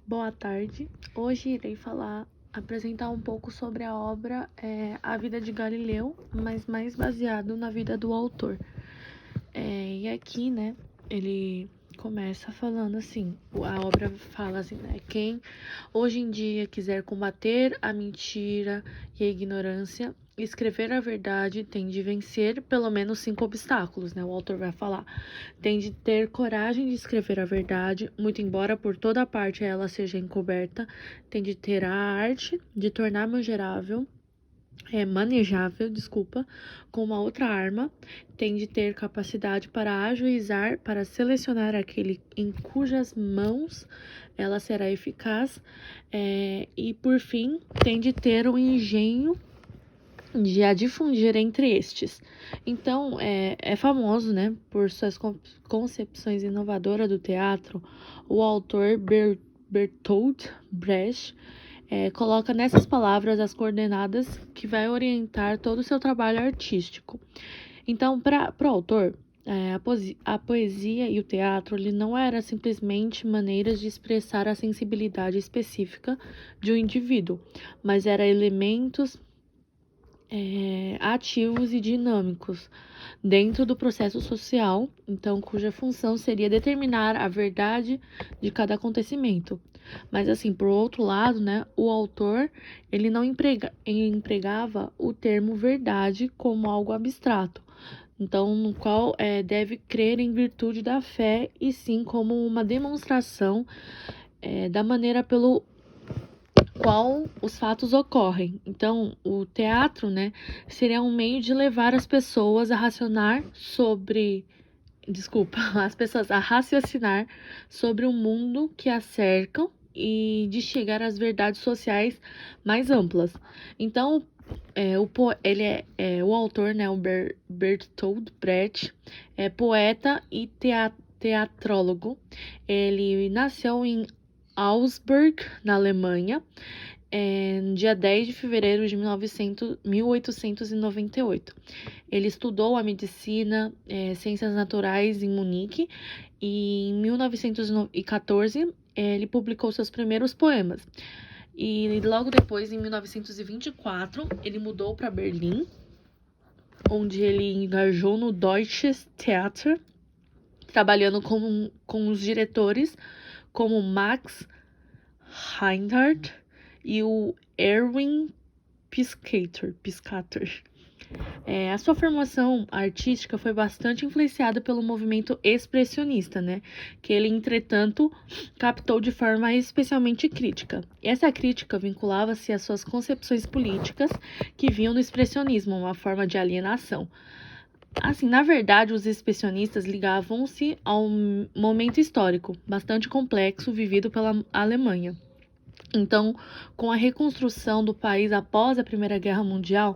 Boa tarde. Hoje irei apresentar um pouco sobre a obra A Vida de Galileu, mas mais baseado na vida do autor. E aqui, né, ele começa falando assim, a obra fala assim, né, quem hoje em dia quiser combater a mentira e a ignorância, escrever a verdade tem de vencer pelo menos 5 obstáculos, né? O autor vai falar. Tem de ter coragem de escrever a verdade, muito embora por toda parte ela seja encoberta. Tem de ter a arte de tornar manejável, com uma outra arma. Tem de ter capacidade para ajuizar, para selecionar aquele em cujas mãos ela será eficaz. E por fim, tem de ter o engenho de a difundir entre estes. Então, é famoso, né, por suas concepções inovadoras do teatro. O autor Bertolt Brecht coloca nessas palavras as coordenadas que vai orientar todo o seu trabalho artístico. Então, para o autor, a poesia e o teatro ele não era simplesmente maneiras de expressar a sensibilidade específica de um indivíduo, mas era elementos ativos e dinâmicos dentro do processo social, então cuja função seria determinar a verdade de cada acontecimento. Mas assim, por outro lado, né, o autor ele não empregava o termo verdade como algo abstrato, então no qual deve crer em virtude da fé e sim como uma demonstração da maneira pelo qual os fatos ocorrem. Então, o teatro, né, seria um meio de levar as pessoas a as pessoas a raciocinar sobre o mundo que as cercam e de chegar às verdades sociais mais amplas. Então, o autor, né, o Bertolt Brecht, é poeta e teatrólogo. Ele nasceu em Augsburg, na Alemanha, dia 10 de fevereiro de 1898. Ele estudou a medicina, ciências naturais em Munique e em 1914 ele publicou seus primeiros poemas. E logo depois, em 1924, ele mudou para Berlim, onde ele engajou no Deutsches Theater, trabalhando com os diretores como Max Reinhardt e o Erwin Piscator. A sua formação artística foi bastante influenciada pelo movimento expressionista, né? Que ele, entretanto, captou de forma especialmente crítica. Essa crítica vinculava-se às suas concepções políticas que viam no expressionismo uma forma de alienação. Assim, na verdade, os expressionistas ligavam-se a um momento histórico bastante complexo vivido pela Alemanha. Então, com a reconstrução do país após a Primeira Guerra Mundial,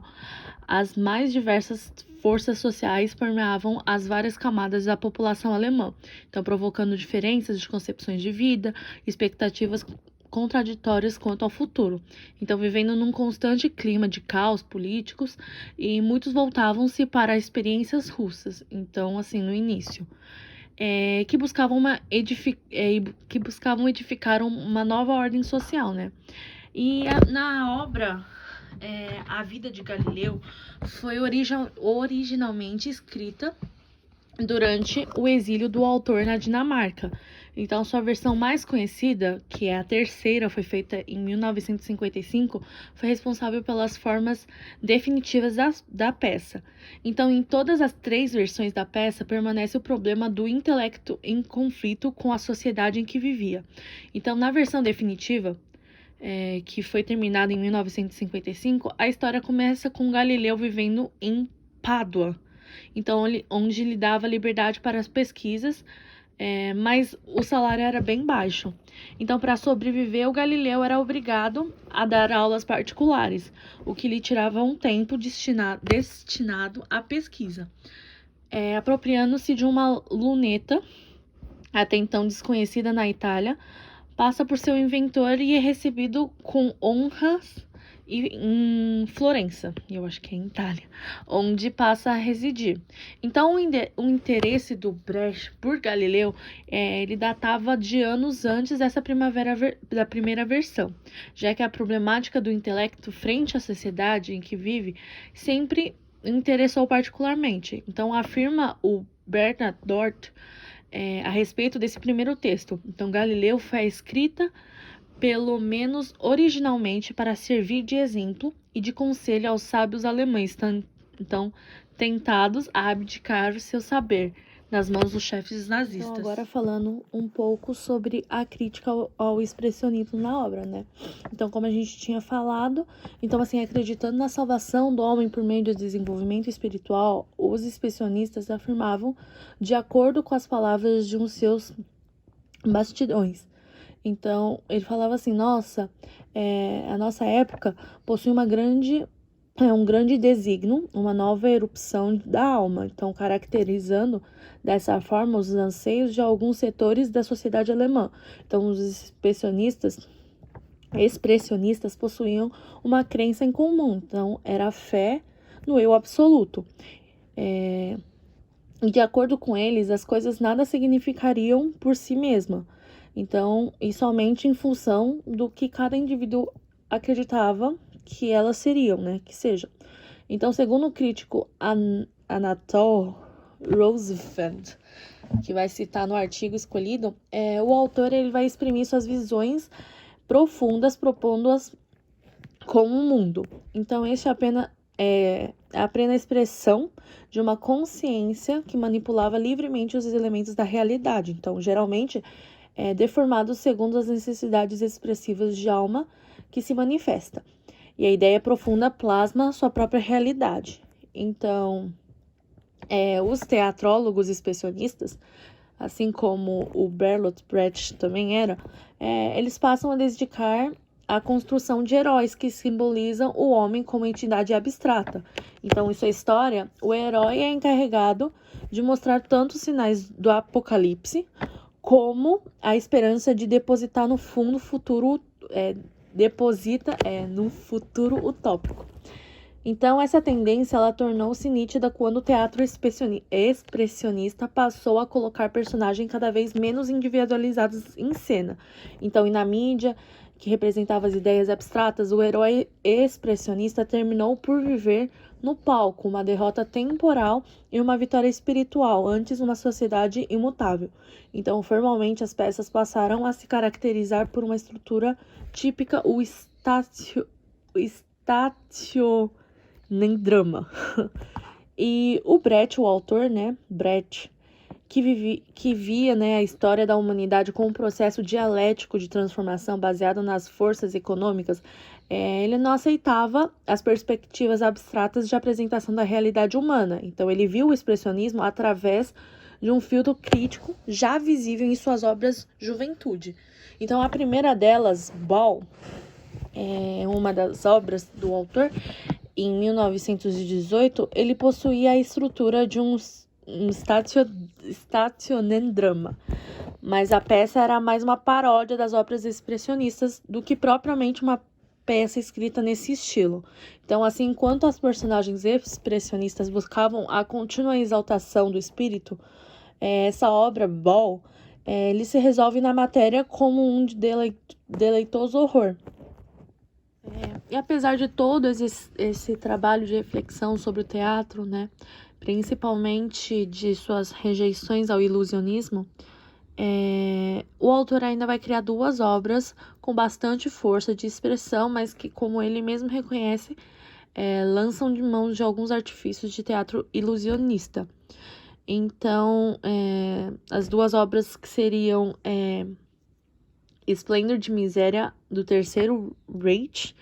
as mais diversas forças sociais permeavam as várias camadas da população alemã, então provocando diferenças de concepções de vida, expectativas contraditórias quanto ao futuro. Então, vivendo num constante clima de caos políticos, e muitos voltavam-se para experiências russas. Então, assim, no início. Que buscavam edificar uma nova ordem social, né? E na obra A Vida de Galileu foi originalmente escrita durante o exílio do autor na Dinamarca. Então, sua versão mais conhecida, que é a terceira, foi feita em 1955, foi responsável pelas formas definitivas da peça. Então, em todas as 3 versões da peça, permanece o problema do intelecto em conflito com a sociedade em que vivia. Então, na versão definitiva, que foi terminada em 1955, a história começa com Galileu vivendo em Pádua. Então, onde lhe dava liberdade para as pesquisas, mas o salário era bem baixo. Então, para sobreviver, o Galileu era obrigado a dar aulas particulares, o que lhe tirava um tempo destinado à pesquisa. Apropriando-se de uma luneta, até então desconhecida na Itália, passa por seu inventor e é recebido com honras e em Florença, eu acho que é em Itália, onde passa a residir. Então, o interesse do Brecht por Galileu, ele datava de anos antes dessa da primeira versão, já que a problemática do intelecto frente à sociedade em que vive sempre interessou particularmente. Então, afirma o Bernard Dort a respeito desse primeiro texto. Então, Galileu foi escrita pelo menos originalmente para servir de exemplo e de conselho aos sábios alemães, então tentados a abdicar o seu saber nas mãos dos chefes nazistas. Então, agora falando um pouco sobre a crítica ao expressionismo na obra, né? Então, como a gente tinha falado, então assim, acreditando na salvação do homem por meio do desenvolvimento espiritual, os expressionistas afirmavam, de acordo com as palavras de um seus bastidões. Então, ele falava assim, a nossa época possui um grande desígnio, uma nova erupção da alma, então caracterizando dessa forma os anseios de alguns setores da sociedade alemã. Então, os expressionistas possuíam uma crença em comum, então era a fé no eu absoluto. De acordo com eles, as coisas nada significariam por si mesma. Então, e somente em função do que cada indivíduo acreditava que elas seriam, né? Que sejam. Então, segundo o crítico Anatole Roosevelt, que vai citar no artigo escolhido, o autor ele vai exprimir suas visões profundas, propondo-as como um mundo. Então, este é a plena expressão de uma consciência que manipulava livremente os elementos da realidade. Então, geralmente, deformados segundo as necessidades expressivas de alma que se manifesta. E a ideia profunda plasma sua própria realidade. Então, os teatrólogos expressionistas, assim como o Bertolt Brecht também era, eles passam a dedicar a construção de heróis que simbolizam o homem como entidade abstrata. Então, em sua história, o herói é encarregado de mostrar tanto os sinais do apocalipse como a esperança de depositar no futuro utópico. Então, essa tendência ela tornou-se nítida quando o teatro expressionista passou a colocar personagens cada vez menos individualizados em cena. Então, e na mídia, que representava as ideias abstratas, o herói expressionista terminou por viver no palco uma derrota temporal e uma vitória espiritual, antes uma sociedade imutável. Então, formalmente, as peças passaram a se caracterizar por uma estrutura típica, o estacionendrama. E o Brecht, o autor, né, Brecht, que via, né, a história da humanidade como um processo dialético de transformação baseado nas forças econômicas, ele não aceitava as perspectivas abstratas de apresentação da realidade humana. Então, ele viu o expressionismo através de um filtro crítico já visível em suas obras Juventude. Então, a primeira delas, Ball, uma das obras do autor, em 1918, ele possuía a estrutura de um estacionendrama, mas a peça era mais uma paródia das obras expressionistas do que propriamente uma peça escrita nesse estilo. Então, assim, enquanto as personagens expressionistas buscavam a contínua exaltação do espírito, essa obra, Ball, ele se resolve na matéria como um deleitoso horror. E apesar de todo esse trabalho de reflexão sobre o teatro, né, principalmente de suas rejeições ao ilusionismo, o autor ainda vai criar duas obras com bastante força de expressão, mas que, como ele mesmo reconhece, lançam de mãos de alguns artifícios de teatro ilusionista. Então, as duas obras que seriam Esplendor de Miséria, do Terceiro Reich,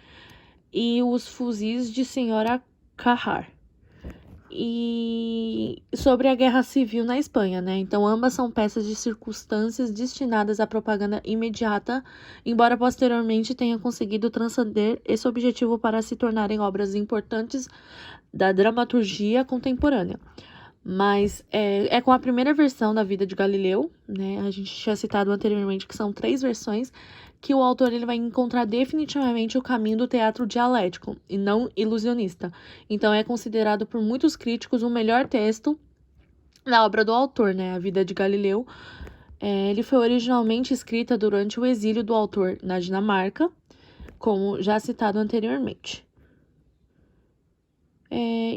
e Os Fuzis de Senhora Carrar. E sobre a Guerra Civil na Espanha, né? Então, ambas são peças de circunstâncias destinadas à propaganda imediata, embora posteriormente tenha conseguido transcender esse objetivo para se tornarem obras importantes da dramaturgia contemporânea. Mas é com a primeira versão da vida de Galileu, né? A gente tinha citado anteriormente que são 3 versões, que o autor ele vai encontrar definitivamente o caminho do teatro dialético e não ilusionista. Então é considerado por muitos críticos o melhor texto da obra do autor, né? A Vida de Galileu. Ele foi originalmente escrita durante o exílio do autor na Dinamarca, como já citado anteriormente.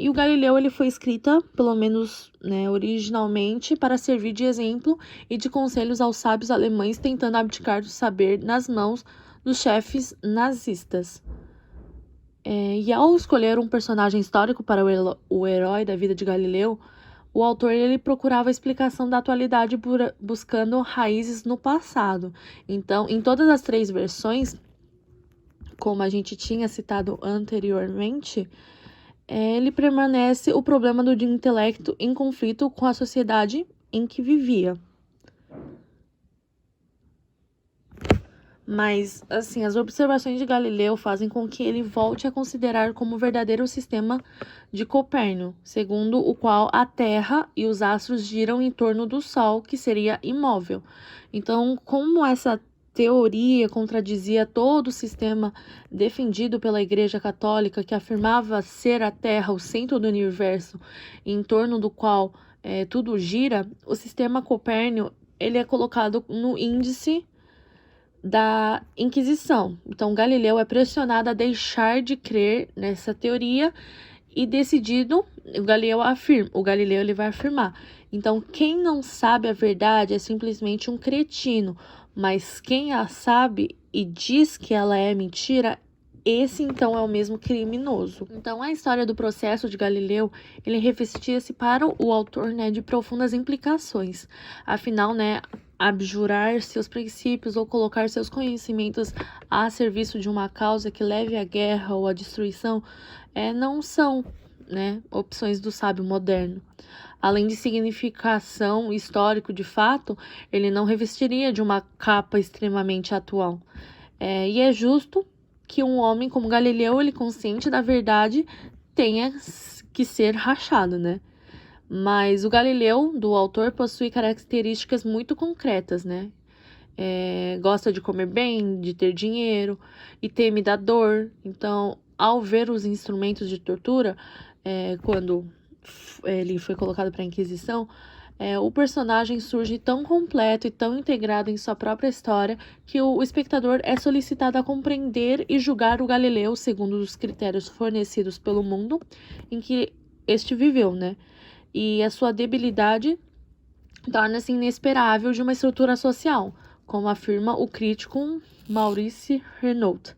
E o Galileu ele foi escrita, pelo menos né, originalmente, para servir de exemplo e de conselhos aos sábios alemães tentando abdicar do saber nas mãos dos chefes nazistas. E ao escolher um personagem histórico para o herói da vida de Galileu, o autor ele procurava a explicação da atualidade buscando raízes no passado. Então, em todas as 3 versões, como a gente tinha citado anteriormente, ele permanece o problema do intelecto em conflito com a sociedade em que vivia. Mas, assim, as observações de Galileu fazem com que ele volte a considerar como verdadeiro o sistema de Copérnico, segundo o qual a Terra e os astros giram em torno do Sol, que seria imóvel. Então, como essa teoria contradizia todo o sistema defendido pela Igreja Católica, que afirmava ser a Terra o centro do universo, em torno do qual tudo gira, o sistema Copérnico ele é colocado no índice da Inquisição. Então, Galileu é pressionado a deixar de crer nessa teoria e decidido, o Galileu ele vai afirmar. Então, quem não sabe a verdade é simplesmente um cretino, mas quem a sabe e diz que ela é mentira, esse então é o mesmo criminoso. Então, a história do processo de Galileu, ele revestia-se para o autor, né, de profundas implicações. Afinal, né, abjurar seus princípios ou colocar seus conhecimentos a serviço de uma causa que leve à guerra ou à destruição não são, né, opções do sábio moderno. Além de significação histórico de fato, ele não revestiria de uma capa extremamente atual. E é justo que um homem como Galileu, ele consciente da verdade, tenha que ser rachado, né? Mas o Galileu, do autor, possui características muito concretas, né? Gosta de comer bem, de ter dinheiro e teme da dor. Então, ao ver os instrumentos de tortura, quando ele foi colocado para a Inquisição, o personagem surge tão completo e tão integrado em sua própria história que o espectador é solicitado a compreender e julgar o Galileu segundo os critérios fornecidos pelo mundo em que este viveu, né? E a sua debilidade torna-se inesperável de uma estrutura social, como afirma o crítico Maurice Renaud.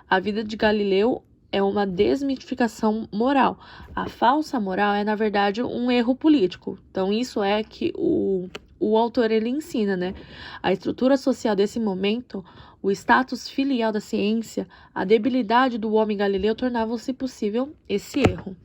A vida de Galileu é uma desmitificação moral. A falsa moral é, na verdade, um erro político. Então, isso é que o autor ele ensina, né? A estrutura social desse momento, o status filial da ciência, a debilidade do homem galileu tornavam-se possível esse erro.